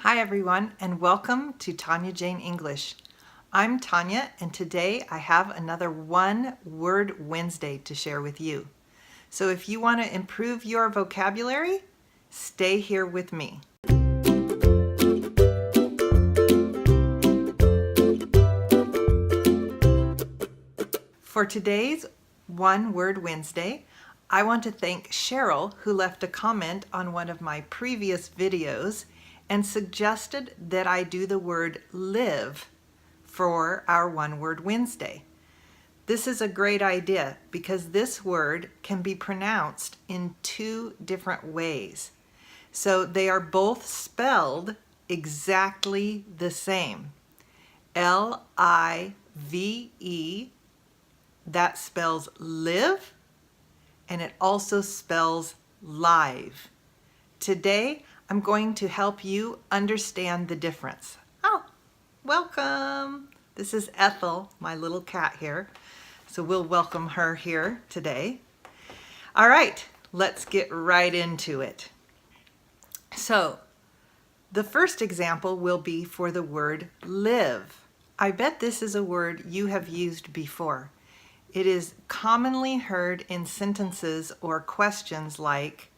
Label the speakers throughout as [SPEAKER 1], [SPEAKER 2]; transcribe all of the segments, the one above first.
[SPEAKER 1] Hi everyone, and welcome to Tanya Jane English. I'm Tanya, and today I have another One Word Wednesday to share with you. So if you want to improve your vocabulary, stay here with me. For today's One Word Wednesday, I want to thank Cheryl, who left a comment on one of my previous videos and suggested that I do the word live for our One Word Wednesday. This is a great idea because this word can be pronounced in two different ways. So they are both spelled exactly the same. L-I-V-E, that spells live, and it also spells live. Today, I'm going to help you understand the difference. Oh, welcome. This is Ethel, my little cat here. So we'll welcome her here today. All right, let's get right into it. So the first example will be for the word live. I bet this is a word you have used before. It is commonly heard in sentences or questions like,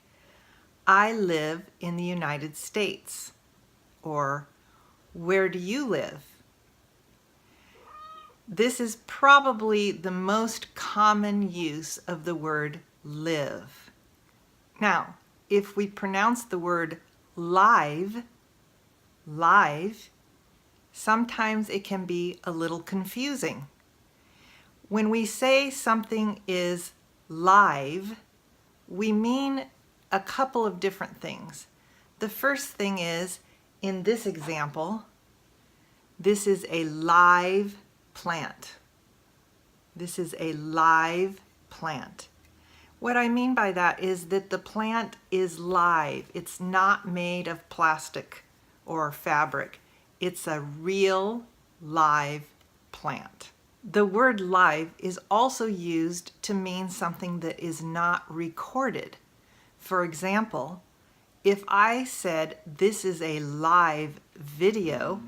[SPEAKER 1] I live in the United States, or where do you live? This is probably the most common use of the word live. Now, if we pronounce the word live, sometimes it can be a little confusing. When we say something is live, we mean a couple of different things. The first thing is, in this example, this is a live plant. This is a live plant. What I mean by that is that the plant is live. It's not made of plastic or fabric. It's a real live plant. The word live is also used to mean something that is not recorded. For example, if I said this is a live video,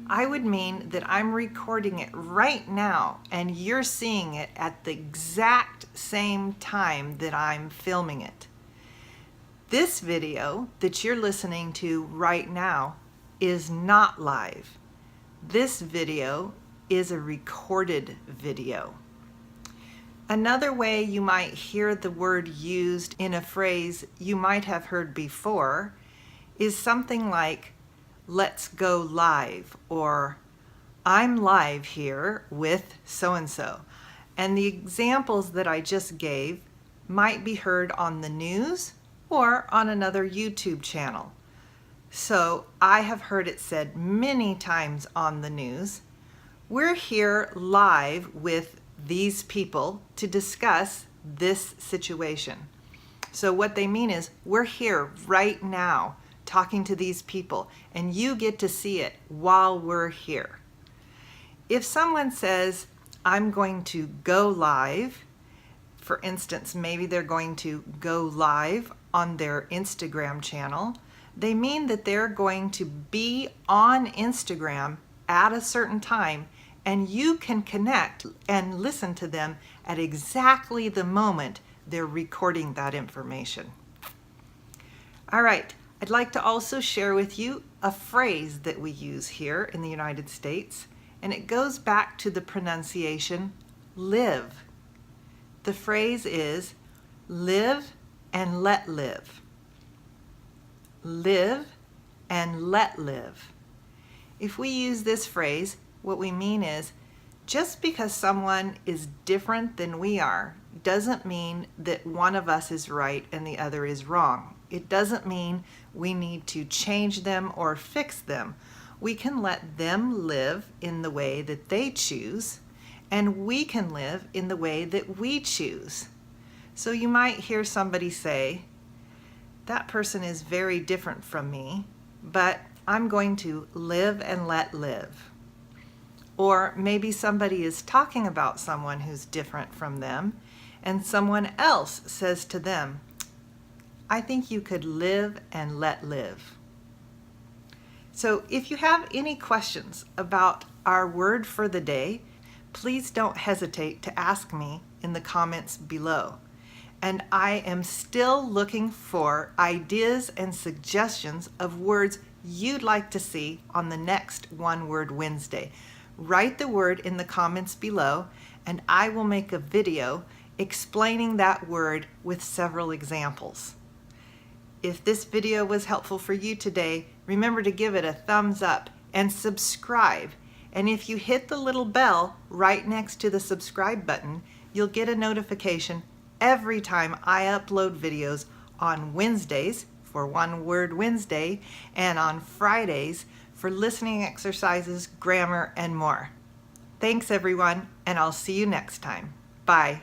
[SPEAKER 1] I would mean that I'm recording it right now and you're seeing it at the exact same time that I'm filming it. This video that you're listening to right now is not live. This video is a recorded video. Another way you might hear the word used in a phrase you might have heard before is something like, let's go live, or I'm live here with so-and-so. And the examples that I just gave might be heard on the news or on another YouTube channel. So I have heard it said many times on the news, we're here live with these people to discuss this situation. So what they mean is we're here right now talking to these people and you get to see it while we're here. If someone says, I'm going to go live, for instance, maybe they're going to go live on their Instagram channel, they mean that they're going to be on Instagram at a certain time and you can connect and listen to them at exactly the moment they're recording that information. All right, I'd like to also share with you a phrase that we use here in the United States, and it goes back to the pronunciation live. The phrase is live and let live. Live and let live. If we use this phrase, what we mean is, just because someone is different than we are, doesn't mean that one of us is right and the other is wrong. It doesn't mean we need to change them or fix them. We can let them live in the way that they choose, and we can live in the way that we choose. So you might hear somebody say, that person is very different from me, but I'm going to live and let live. Or maybe somebody is talking about someone who's different from them, and someone else says to them, I think you could live and let live. So if you have any questions about our word for the day, please don't hesitate to ask me in the comments below. And I am still looking for ideas and suggestions of words you'd like to see on the next One Word Wednesday. Write the word in the comments below and I will make a video explaining that word with several examples. If this video was helpful for you today, remember to give it a thumbs up and subscribe. And if you hit the little bell right next to the subscribe button, you'll get a notification every time I upload videos on Wednesdays for One Word Wednesday and on Fridays for listening exercises, grammar, and more. Thanks everyone, and I'll see you next time. Bye.